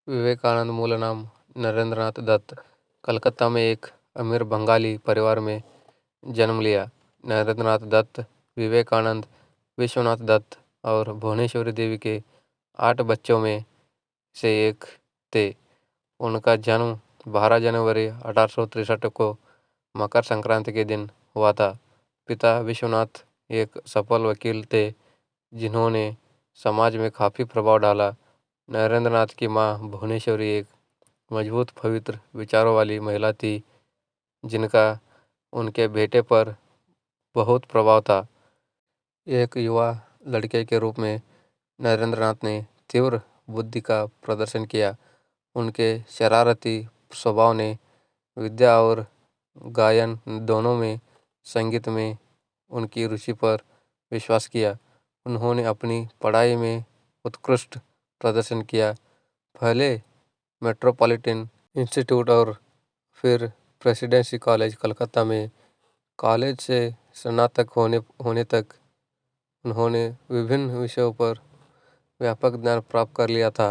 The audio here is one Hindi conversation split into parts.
विवेकानंद मूल नाम नरेंद्रनाथ दत्त कलकत्ता में एक अमीर बंगाली परिवार में जन्म लिया। नरेंद्रनाथ दत्त विवेकानंद, विश्वनाथ दत्त और भुवनेश्वरी देवी के 8 बच्चों में से एक थे। उनका जन्म 12 जनवरी 1863 को मकर संक्रांति के दिन हुआ था। पिता विश्वनाथ एक सफल वकील थे जिन्होंने समाज में काफ़ी प्रभाव डाला। नरेंद्रनाथ की मां भुवनेश्वरी एक मजबूत पवित्र विचारों वाली महिला थी जिनका उनके बेटे पर बहुत प्रभाव था। एक युवा लड़के के रूप में नरेंद्रनाथ ने तीव्र बुद्धि का प्रदर्शन किया। उनके शरारती स्वभाव ने विद्या और गायन दोनों में संगीत में उनकी रुचि पर विश्वास किया। उन्होंने अपनी पढ़ाई में उत्कृष्ट प्रदर्शन किया। पहले मेट्रोपॉलिटन इंस्टीट्यूट और फिर प्रेसिडेंसी कॉलेज कलकत्ता में कॉलेज से स्नातक होने तक उन्होंने विभिन्न विषयों पर व्यापक ज्ञान प्राप्त कर लिया था।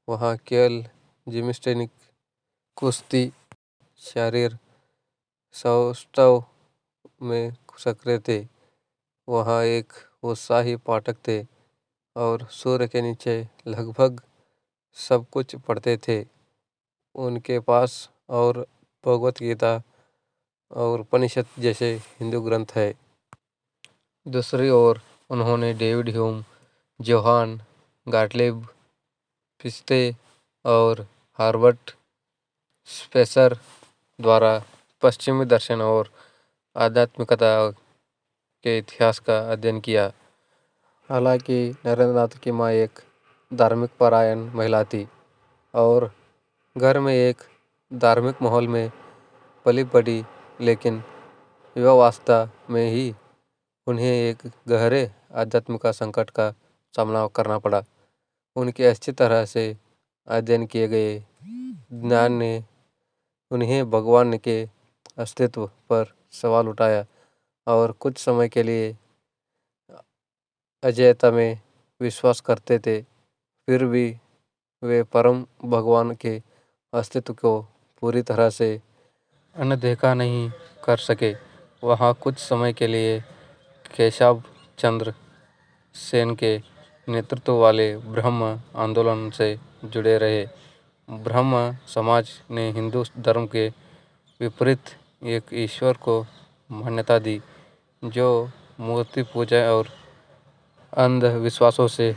वहाँ केवल जिम्नास्टिक, कुश्ती, शरीर सौष्ठव में सक्रिय थे। वहाँ एक उत्साही पाठक थे और सूर्य के नीचे लगभग सब कुछ पढ़ते थे। उनके पास और भगवत गीता और उपनिषद जैसे हिंदू ग्रंथ है। दूसरी ओर उन्होंने डेविड ह्यूम, जोहान गाटलिब, फिश्ते और हर्बर्ट स्पेंसर द्वारा पश्चिमी दर्शन और आध्यात्मिकता के इतिहास का अध्ययन किया। हालांकि नरेंद्रनाथ की मां एक धार्मिक परायण महिला थी और घर में एक धार्मिक माहौल में पली बढ़ी, लेकिन युवावस्था में ही उन्हें एक गहरे आध्यात्मिक संकट का सामना करना पड़ा। उनके अच्छी तरह से अध्ययन किए गए ज्ञान ने उन्हें भगवान के अस्तित्व पर सवाल उठाया और कुछ समय के लिए अजैयता में विश्वास करते थे। फिर भी वे परम भगवान के अस्तित्व को पूरी तरह से अनदेखा नहीं कर सके। वहाँ कुछ समय के लिए केशव चंद्र सेन के नेतृत्व वाले ब्रह्म आंदोलन से जुड़े रहे। ब्रह्म समाज ने हिंदू धर्म के विपरीत एक ईश्वर को मान्यता दी जो मूर्ति पूजा और अंधविश्वासों से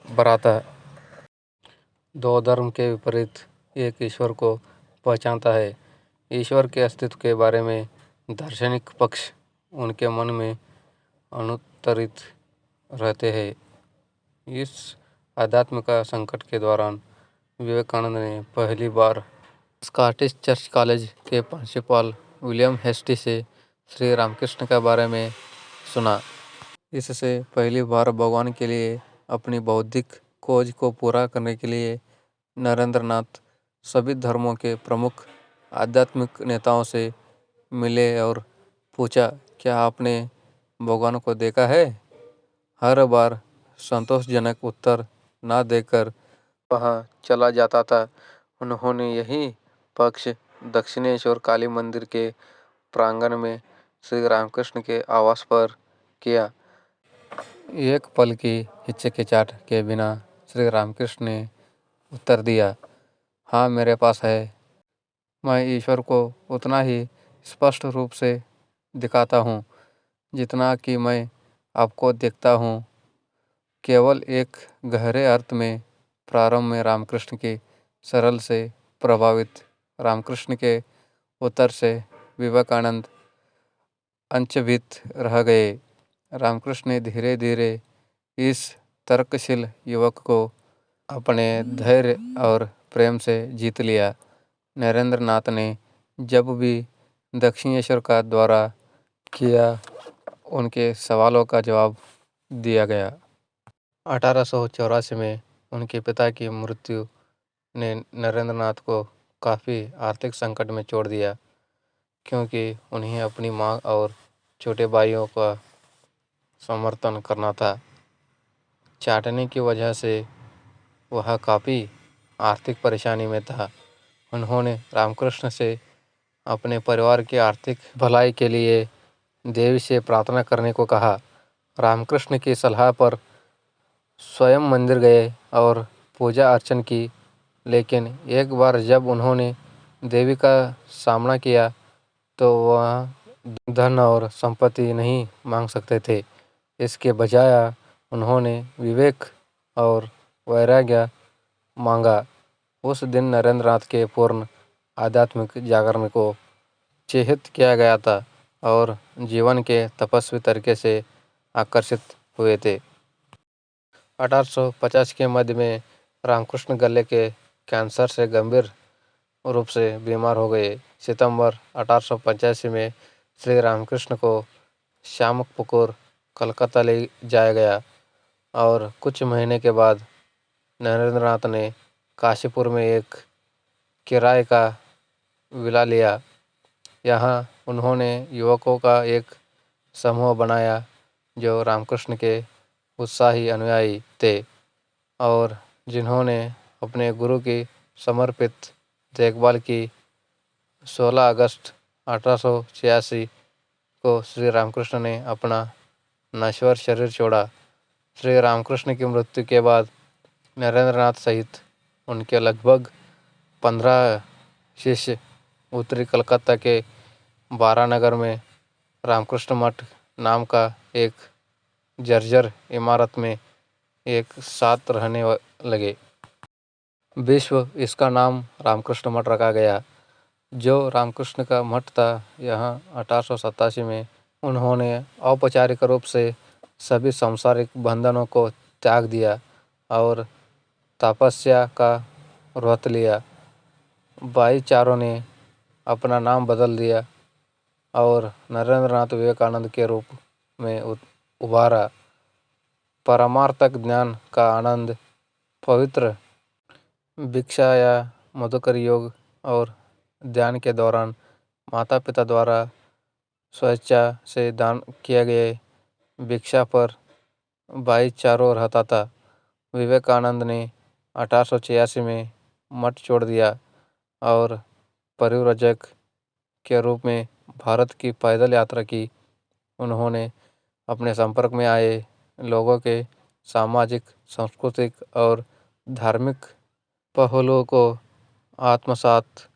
भरा था। दो धर्म के विपरीत एक ईश्वर को पहचानता है। ईश्वर के अस्तित्व के बारे में दार्शनिक पक्ष उनके मन में अनुत्तरित रहते हैं। इस आध्यात्मिक संकट के दौरान विवेकानंद ने पहली बार स्कॉटिश चर्च कॉलेज के प्रिंसिपल विलियम हेस्टी से श्री रामकृष्ण के बारे में सुना। इससे पहली बार भगवान के लिए अपनी बौद्धिक खोज को पूरा करने के लिए नरेंद्रनाथ सभी धर्मों के प्रमुख आध्यात्मिक नेताओं से मिले और पूछा, क्या आपने भगवान को देखा है? हर बार संतोषजनक उत्तर ना देकर वहाँ चला जाता था। उन्होंने यही पक्ष दक्षिणेश्वर काली मंदिर के प्रांगण में श्री रामकृष्ण के आवास पर किया। एक पल की हिचकिचाहट के बिना श्री रामकृष्ण ने उत्तर दिया, हाँ मेरे पास है। मैं ईश्वर को उतना ही स्पष्ट रूप से दिखाता हूँ जितना कि मैं आपको देखता हूँ। केवल एक गहरे अर्थ में प्रारंभ में रामकृष्ण की सरल से प्रभावित रामकृष्ण के उत्तर से विवेकानंद अचंभित रह गए। रामकृष्ण ने धीरे धीरे इस तर्कशील युवक को अपने धैर्य और प्रेम से जीत लिया। नरेंद्रनाथ ने जब भी दक्षिणेश्वर का दौरा किया, उनके सवालों का जवाब दिया गया। 1884 में उनके पिता की मृत्यु ने नरेंद्रनाथ को काफ़ी आर्थिक संकट में छोड़ दिया, क्योंकि उन्हें अपनी मां और छोटे भाइयों का समर्थन करना था। चाटने की वजह से वह काफ़ी आर्थिक परेशानी में था। उन्होंने रामकृष्ण से अपने परिवार की आर्थिक भलाई के लिए देवी से प्रार्थना करने को कहा। रामकृष्ण की सलाह पर स्वयं मंदिर गए और पूजा अर्चन की, लेकिन एक बार जब उन्होंने देवी का सामना किया तो वह धन और संपत्ति नहीं मांग सकते थे। इसके बजाय उन्होंने विवेक और वैराग्य मांगा। उस दिन नरेंद्र नाथ के पूर्ण आध्यात्मिक जागरण को चिह्नित किया गया था और जीवन के तपस्वी तरीके से आकर्षित हुए थे। 1850 के मध्य में रामकृष्ण गले के कैंसर से गंभीर रूप से बीमार हो गए। सितंबर 1885 में श्री रामकृष्ण को श्यामकपुकुर कलकत्ता ले जाया गया और कुछ महीने के बाद नरेंद्र नाथ ने काशीपुर में एक किराए का विला लिया। यहाँ उन्होंने युवकों का एक समूह बनाया जो रामकृष्ण के उत्साही अनुयायी थे और जिन्होंने अपने गुरु की समर्पित देखभाल की। 16 अगस्त 1886 को श्री रामकृष्ण ने अपना नश्वर शरीर छोड़ा। श्री रामकृष्ण की मृत्यु के बाद नरेंद्र नाथ सहित उनके लगभग 15 शिष्य उत्तरी कलकत्ता के बारानगर में रामकृष्ण मठ नाम का एक जर्जर इमारत में एक साथ रहने लगे। विश्व इसका नाम रामकृष्ण मठ रखा गया। जो रामकृष्ण का मठ था, यहाँ 1887 में उन्होंने औपचारिक रूप से सभी सांसारिक बंधनों को त्याग दिया और तपस्या का व्रत लिया। भाईचारों ने अपना नाम बदल दिया और नरेंद्र नाथ विवेकानंद के रूप में उभारा। परमार्थक ज्ञान का आनंद, पवित्र भिक्षा या मधुकर योग और ध्यान के दौरान माता पिता द्वारा स्वेच्छा से दान किए गए भिक्षा पर भाईचारों रहता था। विवेकानंद ने 1886 में मठ छोड़ दिया और परिव्राजक के रूप में भारत की पैदल यात्रा की। उन्होंने अपने संपर्क में आए लोगों के सामाजिक, सांस्कृतिक और धार्मिक पहलुओं को आत्मसात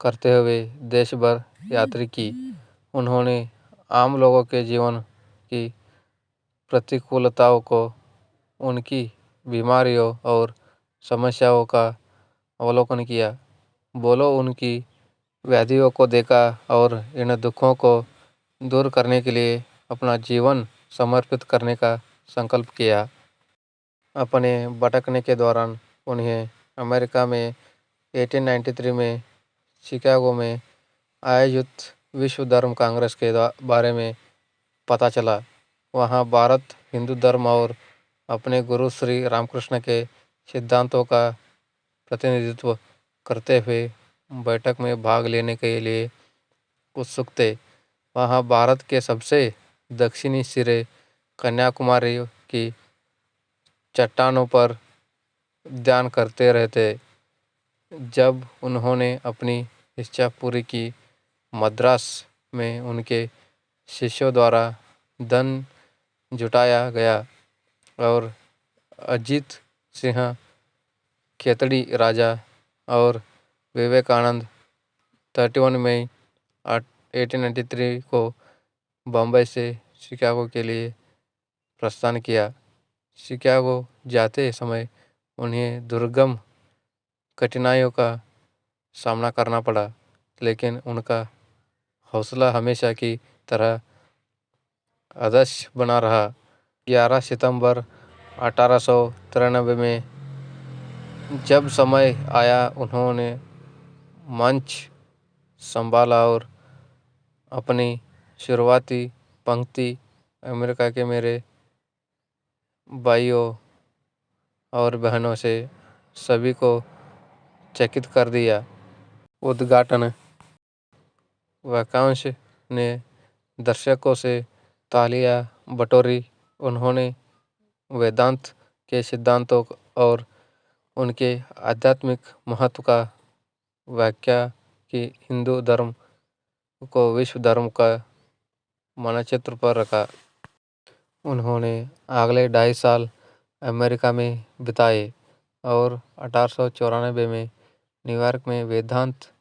करते हुए देश भर यात्रा की। उन्होंने आम लोगों के जीवन की प्रतिकूलताओं को, उनकी बीमारियों और समस्याओं का अवलोकन किया। बोलो उनकी व्याधियों को देखा और इन दुखों को दूर करने के लिए अपना जीवन समर्पित करने का संकल्प किया। अपने भटकने के दौरान उन्हें अमेरिका में 1893 में शिकागो में आयोजित विश्व धर्म कांग्रेस के बारे में पता चला। वहां भारत हिंदू धर्म और अपने गुरु श्री रामकृष्ण के सिद्धांतों का प्रतिनिधित्व करते हुए बैठक में भाग लेने के लिए उत्सुक थे। वहां भारत के सबसे दक्षिणी सिरे कन्याकुमारी की चट्टानों पर ध्यान करते रहते। जब उन्होंने अपनी इच्छा पूरी की, मद्रास में उनके शिष्यों द्वारा धन जुटाया गया और अजीत सिंह खेतड़ी राजा और विवेकानंद 31 मई 1893 को बम्बई से शिकागो के लिए प्रस्थान किया। शिकागो जाते समय उन्हें दुर्गम कठिनाइयों का सामना करना पड़ा, लेकिन उनका हौसला हमेशा की तरह आदर्श बना रहा। 11 सितंबर 1893 में जब समय आया, उन्होंने मंच संभाला और अपनी शुरुआती पंक्ति अमेरिका के मेरे भाइयों और बहनों से सभी को चकित कर दिया। उद्घाटन वाक्यांश ने दर्शकों से तालियां बटोरी। उन्होंने वेदांत के सिद्धांतों और उनके आध्यात्मिक महत्व का व्याख्या की हिंदू धर्म को विश्व धर्म का मानचित्र पर रखा। उन्होंने अगले 2.5 साल अमेरिका में बिताए और 1894 में न्यूयॉर्क में वेदांत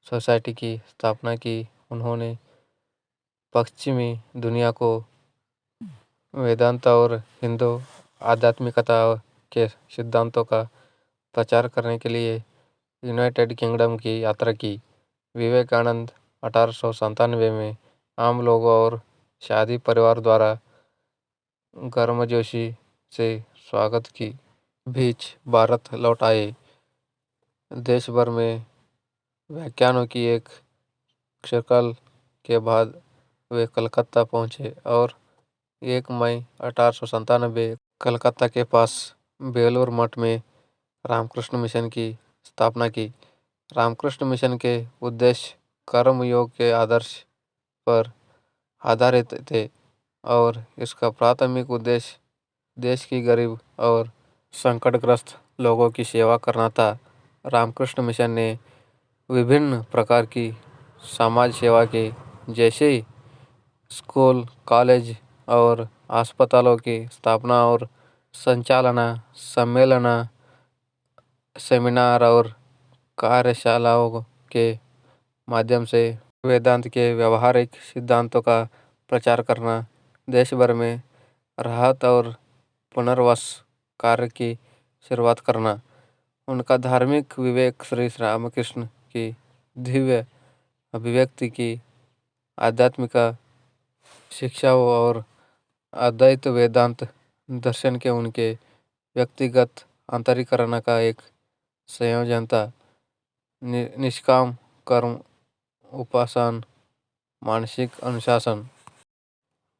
सोसाइटी की स्थापना की। उन्होंने पश्चिमी दुनिया को वेदांत और हिंदू आध्यात्मिकता के सिद्धांतों का प्रचार करने के लिए यूनाइटेड किंगडम की यात्रा की। विवेकानंद 1897 में आम लोगों और शादी परिवार द्वारा गर्मजोशी से स्वागत की बीच भारत लौट आए। देश भर में व्याख्यानों की एक श्रृंखला के बाद वे कलकत्ता पहुंचे और 1 मई 1897 कलकत्ता के पास बेलूर मठ में रामकृष्ण मिशन की स्थापना की। रामकृष्ण मिशन के उद्देश्य कर्मयोग के आदर्श पर आधारित थे और इसका प्राथमिक उद्देश्य देश की गरीब और संकटग्रस्त लोगों की सेवा करना था। रामकृष्ण मिशन ने विभिन्न प्रकार की समाज सेवा के जैसे स्कूल, कॉलेज और अस्पतालों की स्थापना और संचालना, सम्मेलन, सेमिनार और कार्यशालाओं के माध्यम से वेदांत के व्यवहारिक सिद्धांतों का प्रचार करना, देश भर में राहत और पुनर्वास कार्य की शुरुआत करना। उनका धार्मिक विवेक श्री रामकृष्ण की दिव्य अभिव्यक्ति की आध्यात्मिक शिक्षाओं और अद्वैत वेदांत दर्शन के उनके व्यक्तिगत अंतरीकरण का एक संयोजन था। निष्काम कर्म, उपासना, मानसिक अनुशासन,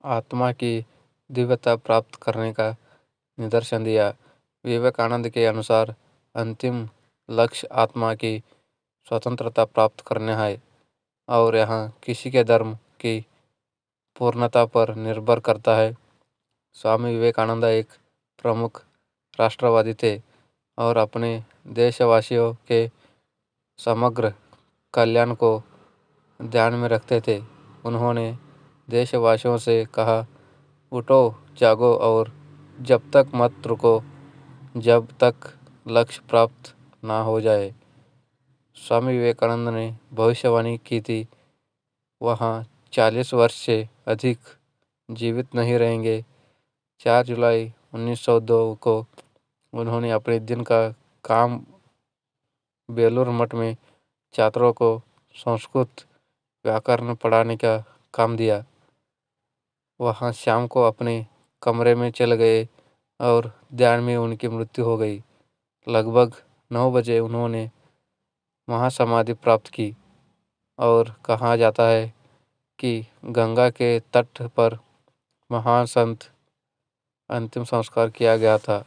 आत्मा की दिव्यता प्राप्त करने का निदर्शन दिया। विवेकानंद के अनुसार अंतिम लक्ष्य आत्मा की स्वतंत्रता प्राप्त करना है और यहाँ किसी के धर्म की पूर्णता पर निर्भर करता है। स्वामी विवेकानंद एक प्रमुख राष्ट्रवादी थे और अपने देशवासियों के समग्र कल्याण को ध्यान में रखते थे। उन्होंने देशवासियों से कहा, उठो, जागो और जब तक मत रुको जब तक लक्ष्य प्राप्त ना हो जाए। स्वामी विवेकानंद ने भविष्यवाणी की थी, वहाँ 40 वर्ष से अधिक जीवित नहीं रहेंगे। 4 जुलाई 1902 को उन्होंने अपने दिन का काम बेलूर मठ में छात्रों को संस्कृत व्याकरण पढ़ाने का काम दिया। वहाँ शाम को अपने कमरे में चले गए और ध्यान में उनकी मृत्यु हो गई। लगभग 9 बजे उन्होंने महासमाधि प्राप्त की और कहा जाता है कि गंगा के तट पर महान संत अंतिम संस्कार किया गया था।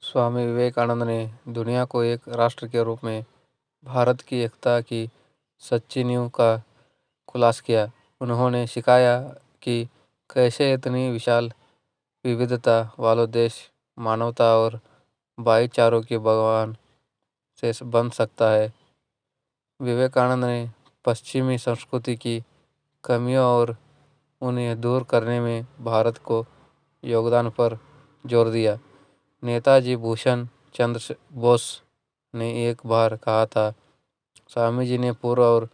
स्वामी विवेकानंद ने दुनिया को एक राष्ट्र के रूप में भारत की एकता की सच्ची नींव का खुलासा किया। उन्होंने सिखाया कि कैसे इतनी विशाल विविधता वाला देश मानवता और भाईचारों के भगवान से बन सकता है। विवेकानंद ने पश्चिमी संस्कृति की कमियों और उन्हें दूर करने में भारत को योगदान पर जोर दिया। नेताजी भूषण चंद्र बोस ने एक बार कहा था, स्वामी जी ने पूर्व और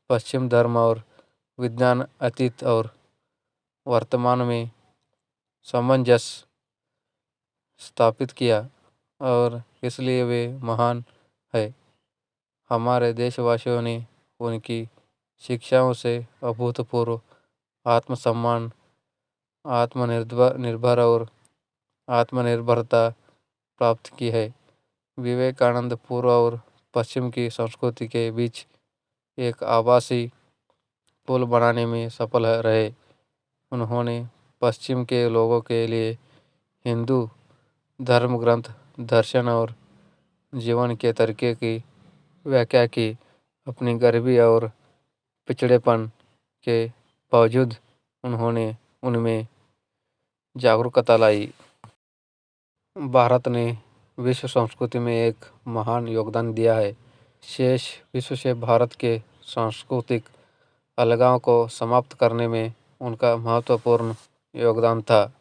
पश्चिम, धर्म और विज्ञान, अतीत और वर्तमान में सामंजस्य स्थापित किया और इसलिए वे महान है। हमारे देशवासियों ने उनकी शिक्षाओं से अभूतपूर्व आत्मसम्मान, आत्मनिर्भर और आत्मनिर्भरता प्राप्त की है। विवेकानंद पूर्व और पश्चिम की संस्कृति के बीच एक आभासी पुल बनाने में सफल रहे। उन्होंने पश्चिम के लोगों के लिए हिंदू धर्म ग्रंथ, दर्शन और जीवन के तरीके की व्याख्या की। अपनी गरीबी और पिछड़ेपन के बावजूद उन्होंने उनमें जागरूकता लाई। भारत ने विश्व संस्कृति में एक महान योगदान दिया है। शेष विश्व से भारत के सांस्कृतिक अलगाव को समाप्त करने में उनका महत्वपूर्ण योगदान था।